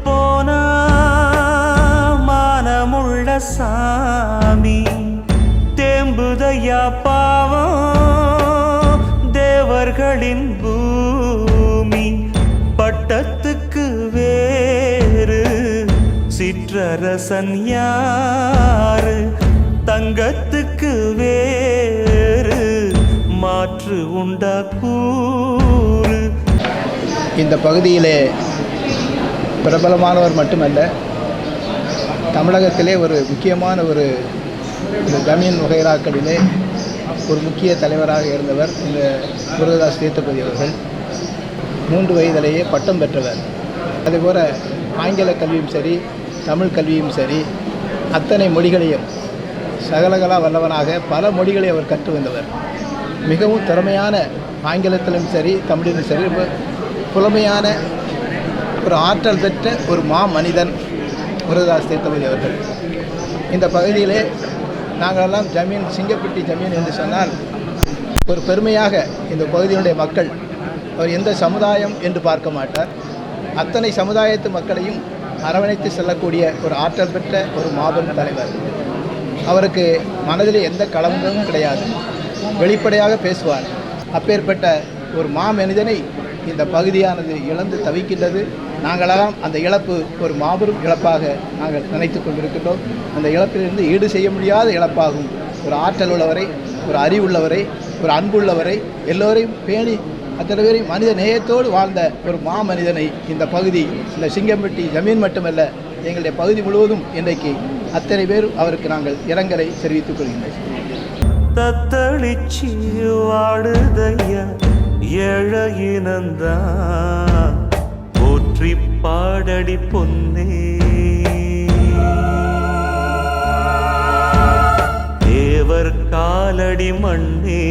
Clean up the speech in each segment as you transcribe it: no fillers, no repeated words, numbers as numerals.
போனா மானமுள்ள சாமி தேம்புதையா பாவம் தேவர்களின் பூமி. பட்டத்துக்கு வேறு சிற்றரசன் யாரு, தங்கத்துக்கு வேறு மாற்று உண்டா கூறு. இந்த பகுதியிலே பிரபலமானவர் மட்டுமல்ல, தமிழகத்திலே ஒரு முக்கியமான ஒரு ஜமீன் வகைராக்களிலே ஒரு முக்கிய தலைவராக இருந்தவர் இந்த முருகதாஸ் தீர்த்தபதி அவர்கள். 3 வயதிலேயே பட்டம் பெற்றவர். அதேபோல் ஆங்கில கல்வியும் சரி, தமிழ் கல்வியும் சரி, அத்தனை மொழிகளையும் சகலகலா வல்லவனாக பல மொழிகளை அவர் கற்று வந்தவர். மிகவும் திறமையான, ஆங்கிலத்திலும் சரி தமிழிலும் சரி புலமையான ஒரு ஆற்றல் பெற்ற ஒரு மனிதன் முருகதாஸ் தீர்த்தபதி அவர்கள். இந்த பகுதியிலே நாங்களெல்லாம் ஜமீன், சிங்கப்பட்டி ஜமீன் என்று சொன்னால் ஒரு பெருமையாக இந்த பகுதியினுடைய மக்கள், அவர் எந்த சமுதாயம் என்று பார்க்க மாட்டார், அத்தனை சமுதாயத்து மக்களையும் அரவணைத்து செல்லக்கூடிய ஒரு ஆற்றல் பெற்ற ஒரு மாபெரும் தலைவர். அவருக்கு மனதிலே எந்த களங்கமும் கிடையாது, வெளிப்படையாக பேசுவார். அப்பேற்பட்ட ஒரு மனிதனை இந்த பகுதியானது இழந்து தவிக்கின்றது. நாங்களெல்லாம் அந்த இழப்பு ஒரு மாபெரும் இழப்பாக நாங்கள் நினைத்து கொண்டிருக்கின்றோம். அந்த இழப்பிலிருந்து ஈடு செய்ய முடியாத இழப்பாகும். ஒரு ஆற்றல் உள்ளவரை, ஒரு அறிவுள்ளவரை, ஒரு அன்புள்ளவரை, எல்லோரையும் பேணி அத்தனை பேரையும் மனித நேயத்தோடு வாழ்ந்த ஒரு மனிதனை இந்த பகுதி, இந்த சிங்கம்பட்டி ஜமீன் மட்டுமல்ல, எங்களுடைய பகுதி முழுவதும் இன்றைக்கு அத்தனை பேரும் அவருக்கு நாங்கள் இரங்கலை தெரிவித்துக் கொள்கின்றோம். தத்தளிச்சு வாடுதையா ஏழையினந்தா போற்றி பாடடி பொன்னே, தேவர் காலடி மண்ணே.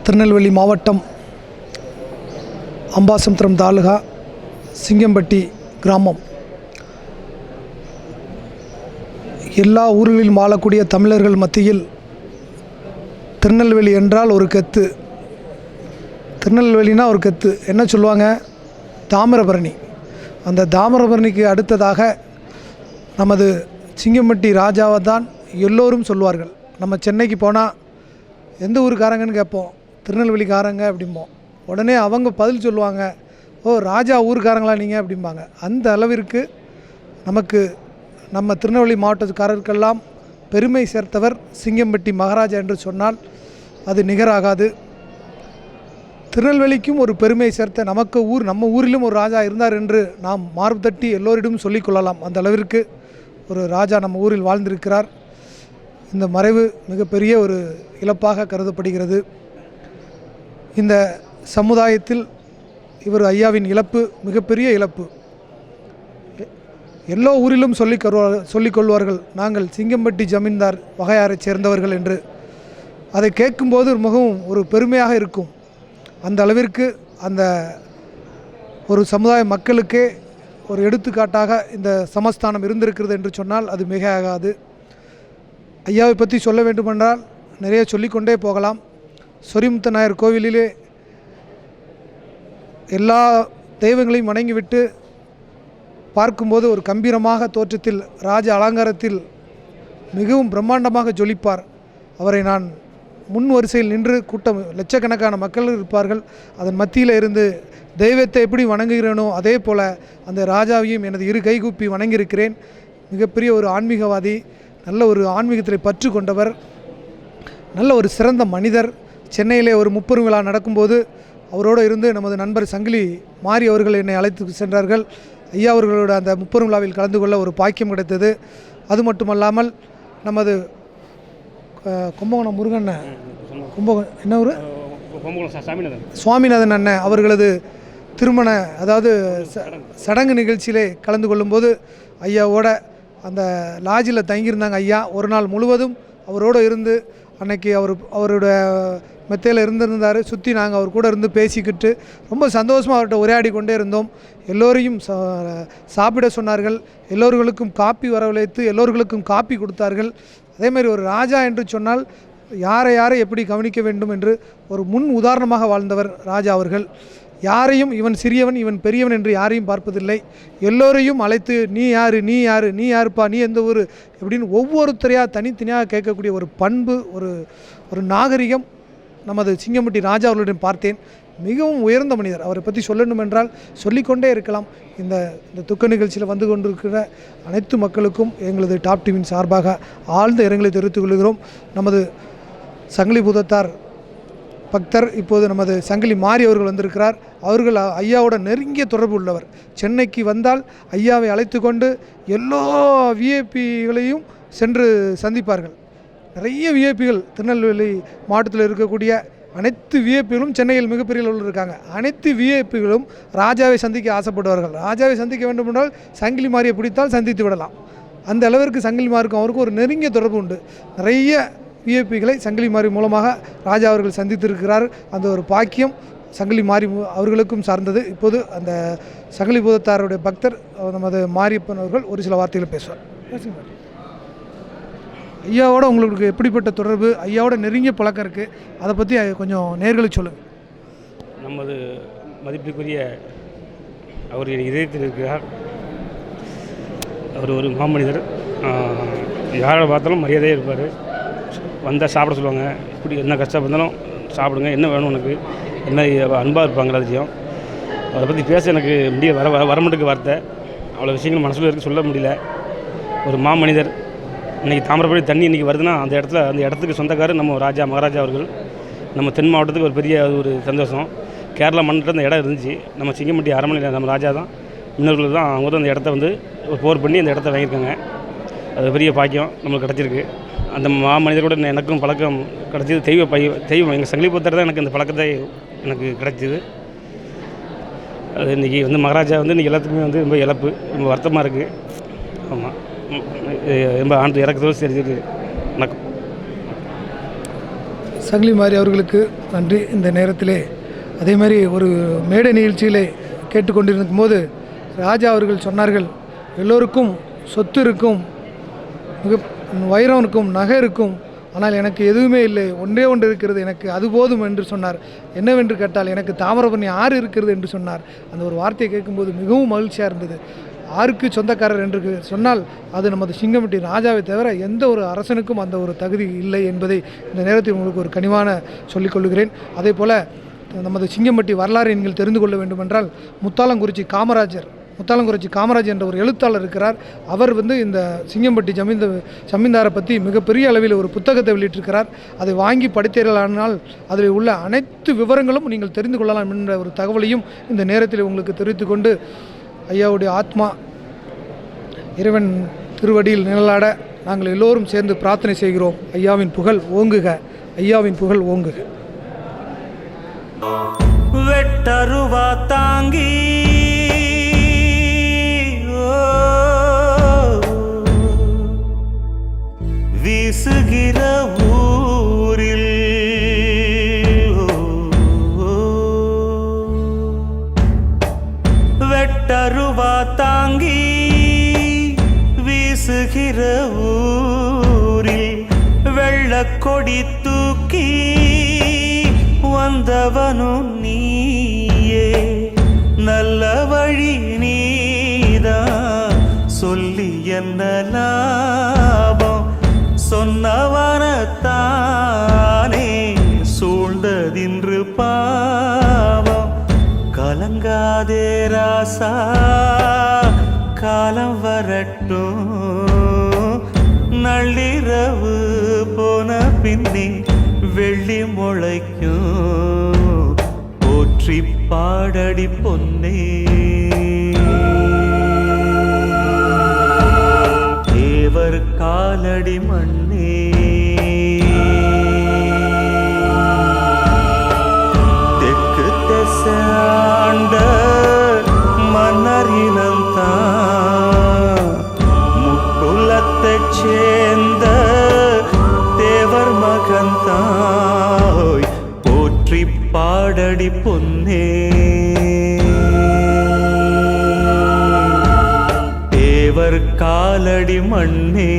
திருநெல்வேலி மாவட்டம் அம்பாசமுத்திரம் தாலுகா சிங்கம்பட்டி கிராமம். எல்லா ஊர்களிலும் வாழக்கூடிய தமிழர்கள் மத்தியில் திருநெல்வேலி என்றால் ஒரு கெத்து. திருநெல்வேலினா ஒரு கெத்து. என்ன சொல்லுவாங்க? தாமிரபரணி. அந்த தாமிரபரணிக்கு அடுத்ததாக நமது சிங்கம்பட்டி ராஜாவை தான் எல்லோரும் சொல்வார்கள். நம்ம சென்னைக்கு போனால் எந்த ஊருக்காரங்கன்னு கேட்போம், திருநெல்வேலிக்காரங்க அப்படிம்போம். உடனே அவங்க பதில் சொல்லுவாங்க, ஓ ராஜா ஊருக்காரங்களா நீங்கள் அப்படிம்பாங்க. அந்த அளவிற்கு நமக்கு நம்ம திருநெல்வேலி மாவட்டக்காரருக்கெல்லாம் பெருமை சேர்த்தவர் சிங்கம்பட்டி மகாராஜா என்று சொன்னால் அது நிகராகாது. திருநெல்வேலிக்கும் ஒரு பெருமை சேர்த்த நமக்கு நம்ம ஊரிலும் ஒரு ராஜா இருந்தார் என்று நாம் மார்பு தட்டி எல்லோரிடம் சொல்லிக்கொள்ளலாம். அந்த அளவிற்கு ஒரு ராஜா நம்ம ஊரில் வாழ்ந்திருக்கிறார். இந்த மறைவு மிகப்பெரிய ஒரு இழப்பாக கருதப்படுகிறது. இந்த சமுதாயத்தில் இவர் ஐயாவின் இழப்பு மிகப்பெரிய இழப்பு. எல்லா ஊரிலும் சொல்லிக்கொள்வார்கள், நாங்கள் சிங்கம்பட்டி ஜமீன்தார் வகையாரைச் சேர்ந்தவர்கள் என்று. அதை கேட்கும்போது மிகவும் ஒரு பெருமையாக இருக்கும். அந்த அளவிற்கு அந்த ஒரு சமுதாய மக்களுக்கே ஒரு எடுத்துக்காட்டாக இந்த சமஸ்தானம் இருந்திருக்கிறது என்று சொன்னால் அது மிக ஆகாது. ஐயாவை பற்றி சொல்ல வேண்டுமென்றால் நிறைய சொல்லிக்கொண்டே போகலாம். சொரிமுத்து நாயர் கோவிலிலே எல்லா தெய்வங்களையும் வணங்கிவிட்டு பார்க்கும்போது ஒரு கம்பீரமாக தோற்றத்தில், ராஜ அலங்காரத்தில் மிகவும் பிரம்மாண்டமாக ஜொலிப்பார். அவரை நான் முன் வரிசையில் நின்று, கூட்டம் லட்சக்கணக்கான மக்கள் இருப்பார்கள், அதன் மத்தியில் இருந்து தெய்வத்தை எப்படி வணங்குகிறேனோ அதே போல் அந்த ராஜாவையும் எனது இரு கைகூப்பி வணங்கியிருக்கிறேன். மிகப்பெரிய ஒரு ஆன்மீகவாதி, நல்ல ஒரு ஆன்மீகத்தில் பற்று கொண்டவர், நல்ல ஒரு சிறந்த மனிதர். சென்னையிலே ஒரு முப்பெரும் விழா நடக்கும்போது அவரோடு இருந்து நமது நண்பர் சங்கிலி மாறி அவர்கள் என்னை அழைத்து சென்றார்கள். ஐயா அவர்களோட அந்த முப்பெரும் விழாவில் கலந்து கொள்ள ஒரு பாக்கியம் கிடைத்தது. அது மட்டுமல்லாமல் நமது கும்பகோணம் முருகன் என்ன ஊர் சுவாமிநாதன் அண்ணன் அவர்களது திருமண அதாவது சடங்கு நிகழ்ச்சியிலே கலந்து கொள்ளும்போது ஐயாவோட அந்த லாட்ஜில் தங்கியிருந்தாங்க. ஐயா ஒரு நாள் முழுவதும் அவரோடு இருந்து அன்னைக்கு அவரோட மெத்தையில் இருந்திருந்தார். சுற்றி நாங்கள் அவர் கூட இருந்து பேசிக்கிட்டு ரொம்ப சந்தோஷமாக அவர்கிட்ட உரையாடி கொண்டே இருந்தோம். எல்லோரையும் சாப்பிட சொன்னார்கள். எல்லோர்களுக்கும் காப்பி வரவழைத்து எல்லோர்களுக்கும் காப்பி கொடுத்தார்கள். அதேமாதிரி ஒரு ராஜா என்று சொன்னால் யாரை எப்படி கவனிக்க வேண்டும் என்று ஒரு முன் உதாரணமாக வாழ்ந்தவர் ராஜா அவர்கள். யாரையும் இவன் சிறியவன் இவன் பெரியவன் என்று யாரையும் பார்ப்பதில்லை. எல்லோரையும் அழைத்து நீ யார் நீ யார் நீ யாருப்பா நீ எந்த ஊர் எப்படின்னு ஒவ்வொருத்தரையாக தனித்தனியாக கேட்கக்கூடிய ஒரு பண்பு ஒரு நாகரிகம் நமது சிங்கம்பட்டி ராஜா அவர்களிடம் பார்த்தேன். மிகவும் உயர்ந்த மனிதர். அவரை பற்றி சொல்லணும் என்றால் சொல்லிக்கொண்டே இருக்கலாம். இந்த துக்க நிகழ்ச்சியில் வந்து கொண்டிருக்கிற அனைத்து மக்களுக்கும் எங்களது டாப் டிவியின் சார்பாக ஆழ்ந்த இரங்கலை தெரிவித்துக் கொள்கிறோம். நமது சங்கிலி பூதத்தார் பக்தர் இப்போது நமது சங்கிலி மாறி அவர்கள் வந்திருக்கிறார். அவர்கள் ஐயாவோட நெருங்கிய தொடர்பு உள்ளவர். சென்னைக்கு வந்தால் ஐயாவை அழைத்து கொண்டு எல்லா விஐபிகளையும் சென்று சந்திப்பார்கள். நிறைய விஐபிகள் திருநெல்வேலி மாவட்டத்தில் இருக்கக்கூடிய அனைத்து விஐபிகளும் சென்னையில் மிகப்பெரிய அளவில் இருக்காங்க. அனைத்து விஐபிகளும் ராஜாவை சந்திக்க ஆசைப்படுவார்கள். ராஜாவை சந்திக்க வேண்டும் என்றால் சங்கிலி மாரியை பிடித்தால் சந்தித்து விடலாம். அந்த அளவிற்கு சங்கிலி மாருக்கும் அவருக்கும் ஒரு நெருங்கிய தொடர்பு உண்டு. நிறைய விஐபிகளை சங்கிலி மாரி மூலமாக ராஜா அவர்கள் சந்தித்திருக்கிறார். அந்த ஒரு பாக்கியம் சங்கிலி மாரி அவர்களுக்கும் சார்ந்தது. இப்போது அந்த சங்கிலி பூதத்தாருடைய பக்தர் நமது மாரியப்பன் அவர்கள் ஒரு சில வார்த்தைகளை பேசுவார். ஐயாவோட உங்களுக்கு எப்படிப்பட்ட தொடர்பு, ஐயாவோட நெருங்கிய பழக்கம் இருக்குது, அதை பற்றி கொஞ்சம் நேர்களுக்கு சொல்லுங்கள். நமது மதிப்புக்குரிய அவர் இதயத்தில் இருக்கிறார். அவர் ஒரு மாமனிதர். யாரை பார்த்தாலும் மரியாதையாக இருப்பார். வந்தால் சாப்பிட சொல்லுவாங்க. இப்படி என்ன கஷ்டம் இருந்தாலும் சாப்பிடுங்க, என்ன வேணும் உனக்கு, என்ன அன்பாக இருப்பாங்க எல்லாத்தையும். அதை பற்றி பேச எனக்கு வர மாட்டேங்குது வார்த்தை. அவ்வளோ விஷயங்கள் மனசில் இருக்குது, சொல்ல முடியல. ஒரு மாமனிதர். இன்றைக்கி தாமிரபரணி தண்ணி இன்றைக்கி வருதுன்னா அந்த இடத்துக்கு சொந்தக்காரர் நம்ம ராஜா மகாராஜா அவர்கள். நம்ம தென் மாவட்டத்துக்கு ஒரு பெரிய ஒரு சந்தோஷம். கேரளா மண்ணில் அந்த இடம் இருந்துச்சு. நம்ம சிங்கம்பட்டி அரண்மனையில் நம்ம ராஜா தான் இன்னொரு தான் அவங்க தான் அந்த இடத்த வந்து ஒரு போர் பண்ணி அந்த இடத்த வாங்கியிருக்காங்க. அது பெரிய பாக்கியம் நம்மளுக்கு கிடச்சிருக்கு. அந்த மாமனிதரோட எனக்கும் பழக்கம் கிடச்சிது. தெய்வம் எங்கள் சங்கிலி புத்தர் தான் எனக்கு அந்த பழக்கத்தை எனக்கு கிடச்சிது. அது இன்றைக்கி வந்து மகாராஜா வந்து இன்றைக்கி எல்லாத்துக்குமே வந்து ரொம்ப இழப்பு, ரொம்ப வருத்தமாக இருக்குது. ஆமாம், ரொம்ப ஆண்டு இறக்குதோ சரி. வணக்கம். சங்கிலி மாரி அவர்களுக்கு நன்றி. இந்த நேரத்திலே அதே மாதிரி ஒரு மேடை நிகழ்ச்சியிலே கேட்டுக்கொண்டிருக்கும் போது ராஜா அவர்கள் சொன்னார்கள், எல்லோருக்கும் சொத்து இருக்கும், மிக வைரம் இருக்கும், நகை இருக்கும், ஆனால் எனக்கு எதுவுமே இல்லை, ஒன்றே ஒன்று இருக்கிறது, எனக்கு அது போதும் என்று சொன்னார். என்னவென்று கேட்டால் எனக்கு தாமிரபரணி ஆறு இருக்கிறது என்று சொன்னார். அந்த ஒரு வார்த்தையை கேட்கும்போது மிகவும் மகிழ்ச்சியாக இருந்தது. ஆருக்கு சொந்தக்காரர் என்று சொன்னால் அது நமது சிங்கம்பட்டி ராஜாவை தவிர எந்த ஒரு அரசனுக்கும் அந்த ஒரு தகுதி இல்லை என்பதை இந்த நேரத்தில் உங்களுக்கு ஒரு கனிவான சொல்லிக்கொள்கிறேன். அதே போல் நமது சிங்கம்பட்டி வரலாறு நீங்கள் தெரிந்து கொள்ள வேண்டுமென்றால் முத்தாலங்குறிச்சி காமராஜ் என்ற ஒரு எழுத்தாளர் இருக்கிறார். அவர் வந்து இந்த சிங்கம்பட்டி ஜமீன்தாரை பற்றி மிகப்பெரிய அளவில் ஒரு புத்தகத்தை வெளியிட்டிருக்கிறார். அதை வாங்கி படித்தீர்களானால் அதில் உள்ள அனைத்து விவரங்களும் நீங்கள் தெரிந்து கொள்ளலாம் என்ற ஒரு தகவலையும் இந்த நேரத்தில் உங்களுக்கு தெரிவித்துக்கொண்டு ஐயாவுடைய ஆத்மா இறைவன் திருவடியில் நிழலாட நாங்கள் எல்லோரும் சேர்ந்து பிரார்த்தனை செய்கிறோம். ஐயாவின் புகழ் ஓங்குக, ஐயாவின் புகழ் ஓங்குக. வெட்டருவா தாங்கி வீசுகிற ஊரில் வெட்டருவா தாங்கி வீசுகிற ஊரில் வெள்ளக்கொடி தூக்கி வந்தவனும் நீயே, நல்ல வழி நீதான் சொல்லி என்ன லாபம், சொன்னவனத்தானே சூழ்ந்ததின்று பாவம். கலங்காதே ராசா, காலம் வரட்டும், நள்ளிரவு போன பின்னே வெள்ளி முளைக்கும், போற்றி பாடடி பொன்னே. காலடி மண்ணே தெற்கு திசாண்ட மன்னர் இனம்தான் முக்குலத்தைச் சேர்ந்த தேவர் மகன்தாய் போற்றி பாடடி பொன்னே தேவர் காலடி மண்ணே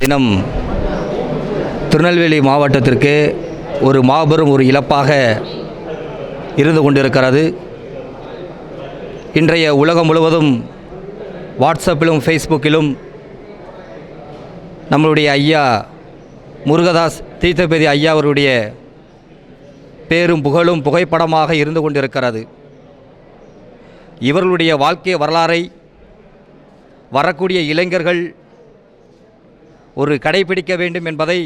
தினம் திருநெல்வேலி மாவட்டத்திற்கு ஒரு மாபெரும் ஒரு இழப்பாக இருந்து கொண்டிருக்கிறது. இன்றைய உலகம் முழுவதும் வாட்ஸ்அப்பிலும் ஃபேஸ்புக்கிலும் நம்மளுடைய ஐயா முருகதாஸ் தீர்த்தபதி ஐயா அவருடைய பேரும் புகழும் புகைப்படமாக இருந்து கொண்டிருக்கிறது. இவர்களுடைய வாழ்க்கை வரலாறை வரக்கூடிய இளைஞர்கள் ஒரு கடைபிடிக்க வேண்டும் என்பதை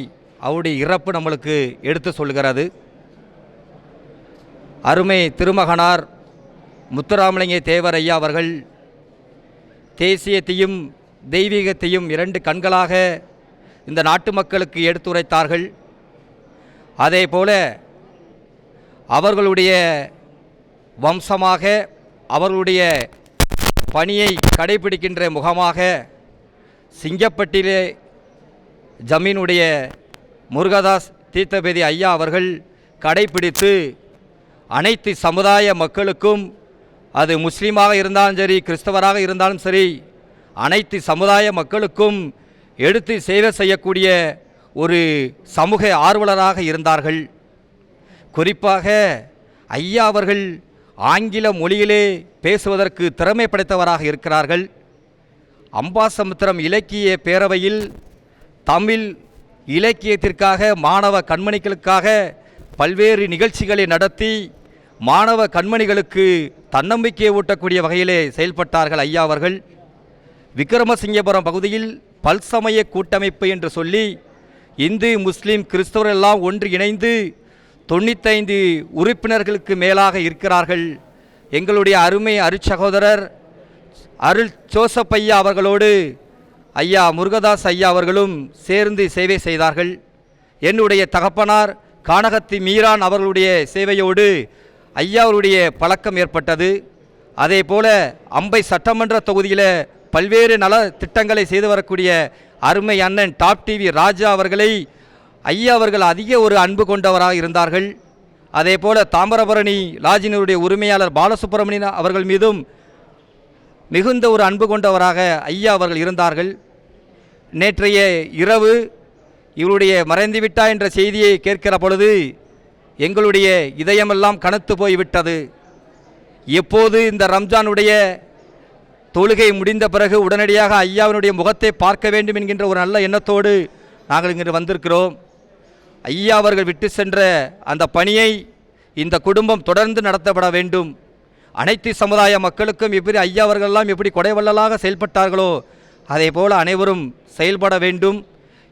அவருடைய இறப்பு நம்மளுக்கு எடுத்து சொல்கிறது. அருமை திருமகனார் முத்துராமலிங்க தேவர் ஐயா அவர்கள் தேசியத்தையும் தெய்வீகத்தையும் இரண்டு கண்களாக இந்த நாட்டு மக்களுக்கு எடுத்துரைத்தார்கள். அதே போல அவர்களுடைய வம்சமாக அவர்களுடைய பணியை கடைபிடிக்கின்ற முகமாக சிங்கப்பட்டிலே ஜமீனுடைய முருகதாஸ் தீர்த்தபதி ஐயா அவர்கள் கடைபிடித்து அனைத்து சமுதாய மக்களுக்கும், அது முஸ்லீமாக இருந்தாலும் சரி கிறிஸ்தவராக இருந்தாலும் சரி, அனைத்து சமுதாய மக்களுக்கும் எடுத்து சேவை செய்யக்கூடிய ஒரு சமூக ஆர்வலராக இருந்தார்கள். குறிப்பாக ஐயா அவர்கள் ஆங்கில மொழியிலே பேசுவதற்கு திறமை படைத்தவராக இருக்கிறார்கள். அம்பாசமுத்திரம் இலக்கிய பேரவையில் தமிழ் இலக்கியத்திற்காக மாணவ கண்மணிகளுக்காக பல்வேறு நிகழ்ச்சிகளை நடத்தி மாணவ கண்மணிகளுக்கு தன்னம்பிக்கையை ஊட்டக்கூடிய வகையிலே செயல்பட்டார்கள் ஐயா அவர்கள். விக்ரமசிங்கபுரம் பகுதியில் பல்சமய கூட்டமைப்பு என்று சொல்லி இந்து முஸ்லீம் கிறிஸ்தவர் எல்லாம் ஒன்று இணைந்து 95 உறுப்பினர்களுக்கு மேலாக இருக்கிறார்கள். எங்களுடைய அருமை அருட்சகோதரர் அருள் ஜோசப் ஐயா அவர்களோடு ஐயா முருகதாஸ் ஐயா அவர்களும் சேர்ந்து சேவை செய்தார்கள். என்னுடைய தகப்பனார் கானகத்தி மீரான் அவர்களுடைய சேவையோடு ஐயாவுடைய பழக்கம் ஏற்பட்டது. அதே போல அம்பை சட்டமன்ற தொகுதியில் பல்வேறு நல திட்டங்களை செய்து வரக்கூடிய அருமை அண்ணன் டாப் டிவி ராஜா அவர்களை ஐயா அவர்கள் அதிக ஒரு அன்பு கொண்டவராக இருந்தார்கள். அதே போல தாமிரபரணி லாஜினுடைய உரிமையாளர் பாலசுப்ரமணியன் அவர்கள் மீதும் மிகுந்த ஒரு அன்பு கொண்டவராக ஐயா அவர்கள் இருந்தார்கள். நேற்றைய இரவு இவருடைய மறைந்துவிட்டா என்ற செய்தியை கேட்கிற பொழுது எங்களுடைய இதயமெல்லாம் கனத்து போய்விட்டது. எப்போது இந்த ரம்ஜானுடைய தொழுகை முடிந்த பிறகு உடனடியாக ஐயாவினுடைய முகத்தை பார்க்க வேண்டும் என்கின்ற ஒரு நல்ல எண்ணத்தோடு நாங்கள் இங்கு வந்திருக்கிறோம். ஐயா அவர்கள் விட்டு சென்ற அந்த பணியை இந்த குடும்பம் தொடர்ந்து நடத்தப்பட வேண்டும். அனைத்து சமுதாய மக்களுக்கும் எப்படி ஐயா அவர்களெல்லாம் எப்படி கொடைவள்ளலாக செயல்பட்டார்களோ அதே போல் அனைவரும் செயல்பட வேண்டும்.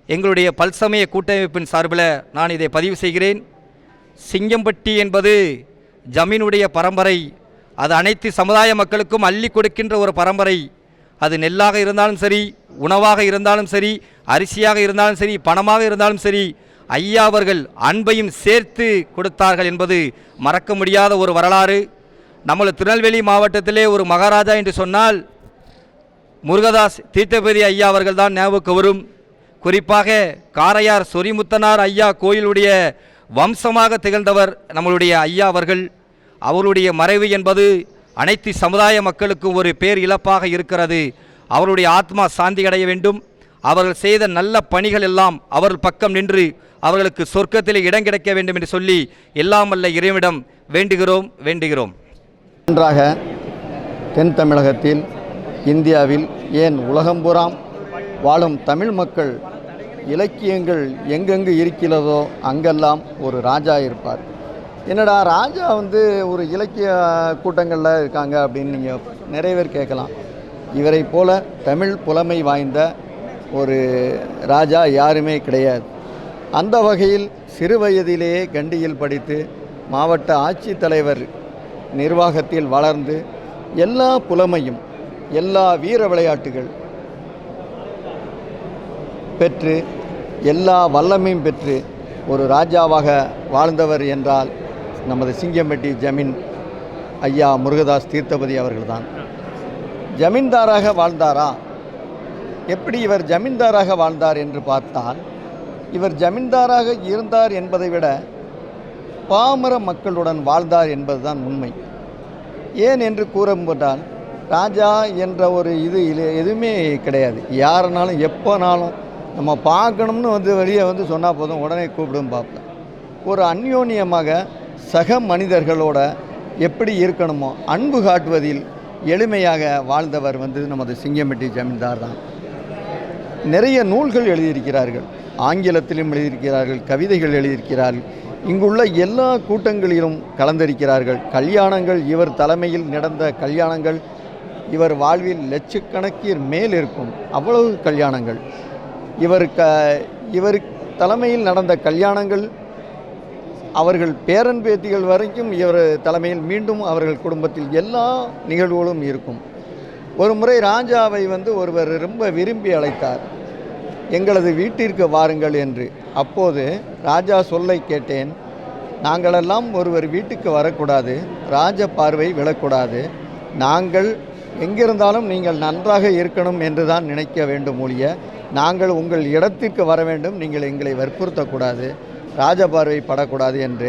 எங்களுடைய பல்சமய கூட்டமைப்பின் சார்பில் நான் இதை பதிவு செய்கிறேன். சிங்கம்பட்டி என்பது ஜமீனுடைய பரம்பரை. அது அனைத்து சமுதாய மக்களுக்கும் அள்ளி கொடுக்கின்ற ஒரு பரம்பரை. அது நெல்லாக இருந்தாலும் சரி, உணவாக இருந்தாலும் சரி, அரிசியாக இருந்தாலும் சரி, பணமாக இருந்தாலும் சரி, ஐயா அவர்கள் அன்பையும் சேர்த்து கொடுத்தார்கள் என்பது மறக்க முடியாத ஒரு வரலாறு. நம்மள திருநெல்வேலி மாவட்டத்திலே ஒரு மகாராஜா என்று சொன்னால் முருகதாஸ் தீர்த்தபதி ஐயா அவர்கள் தான் ஞாபகம் வரும். குறிப்பாக காரையார் சொரிமுத்தனார் ஐயா கோயிலுடைய வம்சமாக திகழ்ந்தவர் நம்மளுடைய ஐயா அவர்கள். அவருடைய மறைவு என்பது அனைத்து சமுதாய மக்களுக்கும் ஒரு பேர் இழப்பாக இருக்கிறது. அவருடைய ஆத்மா சாந்தி அடைய வேண்டும். அவர்கள் செய்த நல்ல பணிகள் எல்லாம் அவர்கள் பக்கம் நின்று அவர்களுக்கு சொர்க்கத்தில் இடம் கிடைக்க வேண்டும் என்று சொல்லி எல்லாம் வல்ல இறைவனிடம் வேண்டுகிறோம். நன்றாக தென் தமிழகத்தில், இந்தியாவில், ஏன் உலகம்புறாம் வாழும் தமிழ் மக்கள் இலக்கியங்கள் எங்கெங்கு இருக்கிறதோ அங்கெல்லாம் ஒரு ராஜா இருப்பார். என்னடா ராஜா ஒரு இலக்கிய கூட்டங்களில் இருக்காங்க அப்படின்னு நீங்கள் நிறைய பேர் கேட்கலாம். இவரை போல தமிழ் புலமை வாய்ந்த ஒரு ராஜா யாருமே கிடையாது. அந்த வகையில் சிறு வயதிலேயே கண்டியில் படித்து மாவட்ட ஆட்சித்தலைவர் நிர்வாகத்தில் வளர்ந்து எல்லா புலமையும் எல்லா வீர விளையாட்டுகள் பெற்று எல்லா வல்லமையும் பெற்று ஒரு ராஜாவாக வாழ்ந்தவர் என்றால் நமது சிங்கம்பட்டி ஜமீன் ஐயா முருகதாஸ் தீர்த்தபதி அவர்கள்தான். ஜமீன்தாராக வாழ்ந்தாரா? எப்படி இவர் ஜமீன்தாராக வாழ்ந்தார் என்று பார்த்தால், இவர் ஜமீன்தாராக இருந்தார் என்பதை விட பாமர மக்களுடன் வாழ்ந்தார் என்பதுதான் உண்மை. ஏன் என்று கூறும்போதால், ராஜா என்ற ஒரு இது எதுவுமே கிடையாது. யாருனாலும் எப்போனாலும் நம்ம பார்க்கணும்னு வெளியே சொன்னால் போதும், உடனே கூப்பிடும் பார்ப்பேன். ஒரு அந்யோன்யமாக சக மனிதர்களோட எப்படி இருக்கணுமோ அன்பு காட்டுவதில் எளிமையாக வாழ்ந்தவர் நமது சிங்கம்பட்டி ஜமீன்தார் தான். நிறைய நூல்கள் எழுதியிருக்கிறார்கள், ஆங்கிலத்திலும் எழுதியிருக்கிறார்கள், கவிதைகள் எழுதியிருக்கிறார்கள். இங்குள்ள எல்லா கூட்டங்களிலும் கலந்திருக்கிறார்கள். கல்யாணங்கள் இவர் தலைமையில் நடந்த கல்யாணங்கள் இவர் வாழ்வில் லட்சக்கணக்கில் மேல் இருக்கும். அவ்வளவு கல்யாணங்கள் இவர் தலைமையில் நடந்த கல்யாணங்கள் அவர்கள் பேரன் பேத்திகள் வரைக்கும் இவர் தலைமையில் மீண்டும் அவர்கள் குடும்பத்தில் எல்லா நிகழ்வுகளும் இருக்கும். ஒரு முறை ராஜாவை ஒருவர் ரொம்ப விரும்பி அழைத்தார், எங்களது வீட்டிற்கு வாருங்கள் என்று. அப்போது ராஜா சொல்லை கேட்டேன், நாங்களெல்லாம் ஒருவர் வீட்டுக்கு வரக்கூடாது, ராஜ பார்வை விழக்கூடாது, நாங்கள் எங்கிருந்தாலும் நீங்கள் நன்றாக இருக்கணும் என்று தான் நினைக்க வேண்டும் ஒழிய நாங்கள் உங்கள் இடத்திற்கு வர வேண்டும், நீங்கள் எங்களை வற்புறுத்தக்கூடாது, ராஜபார்வை படக்கூடாது என்று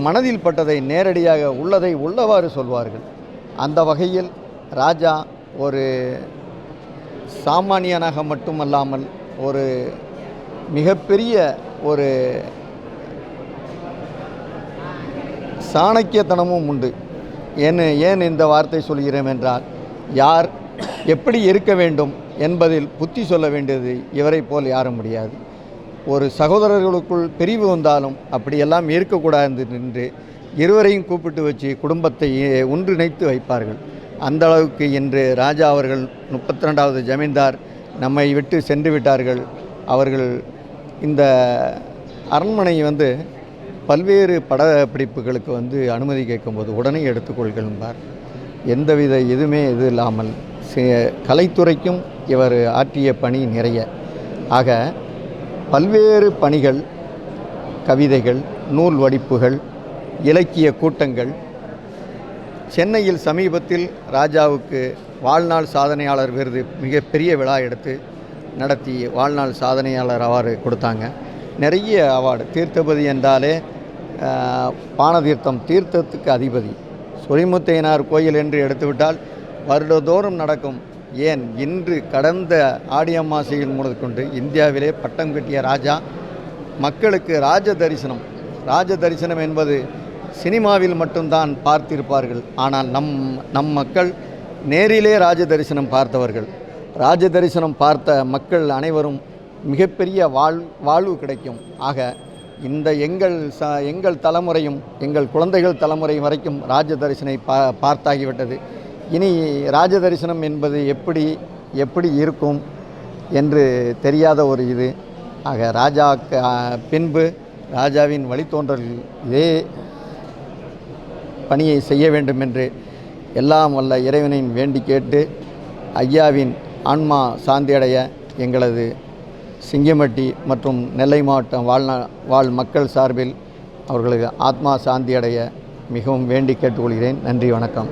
மனதில் பட்டதை நேரடியாக உள்ளதை உள்ளவாறு சொல்வார்கள். அந்த வகையில் ராஜா ஒரு சாமானியனாக மட்டுமல்லாமல் ஒரு மிகப்பெரிய ஒரு சாணக்கியத்தனமும் உண்டு. ஏன் இந்த வார்த்தை சொல்கிறேன் என்றால், யார் எப்படி இருக்க வேண்டும் என்பதில் புத்தி சொல்ல வேண்டியது இவரை போல் யாரும் முடியாது. ஒரு சகோதரர்களுக்குள் பிரிவு வந்தாலும் அப்படியெல்லாம் இருக்கக்கூடாது என்று இருவரையும் கூப்பிட்டு வச்சு குடும்பத்தை ஒன்றிணைத்து வைப்பார்கள். அந்த அளவுக்கு இன்று ராஜா அவர்கள் 32வது ஜமீன்தார் நம்மை விட்டு சென்று விட்டார்கள். அவர்கள் இந்த அரண்மனை பல்வேறு படப்பிடிப்புகளுக்கு அனுமதி கேட்கும்போது உடனே எடுத்துக்கொள்கிறார். எந்தவித இது இல்லாமல் கலைத்துறைக்கும் இவர் ஆற்றிய பணி நிறைய. ஆக பல்வேறு பணிகள், கவிதைகள், நூல் வடிப்புகள், இலக்கிய கூட்டங்கள். சென்னையில் சமீபத்தில் ராஜாவுக்கு வாழ்நாள் சாதனையாளர் விருது மிகப்பெரிய விழா எடுத்து நடத்தி வாழ்நாள் சாதனையாளர் அவார்டு கொடுத்தாங்க. நிறைய அவார்டு. தீர்த்தபதி என்றாலே பானதீர்த்தம், தீர்த்தத்துக்கு அதிபதி. சொரிமுத்தையனார் கோயில் என்று எடுத்துவிட்டால் வருடந்தோறும் நடக்கும். ஏன் இன்று கடந்த ஆடி அமாவாசையில் முதற்கொண்டு இந்தியாவிலே பட்டம் கட்டிய ராஜா. மக்களுக்கு ராஜ தரிசனம் என்பது சினிமாவில் மட்டும்தான் பார்த்திருப்பார்கள். ஆனால் நம் மக்கள் நேரிலே ராஜ தரிசனம் பார்த்தவர்கள். ராஜ தரிசனம் பார்த்த மக்கள் அனைவரும் மிகப்பெரிய வாழ்வு கிடைக்கும். ஆக இந்த எங்கள் தலைமுறையும் எங்கள் குழந்தைகள் தலைமுறை வரைக்கும் ராஜ தரிசனை பார்த்தாகிவிட்டது. இனி ராஜ தரிசனம் என்பது எப்படி இருக்கும் என்று தெரியாத ஒரு இது. ஆக ராஜாவுக்கு பின்பு ராஜாவின் வழித்தோன்றல்கள் இதே பணியை செய்ய வேண்டும் என்று எல்லாம் வல்ல இறைவனின் வேண்டி கேட்டு, ஐயாவின் ஆன்மா சாந்தியடைய எங்களது சிங்கம்பட்டி மற்றும் நெல்லை மாவட்டம் வாழ் மக்கள் சார்பில் அவர்களுக்கு ஆத்மா சாந்தியடைய மிகவும் வேண்டி கேட்டுக்கொள்கிறேன். நன்றி, வணக்கம்.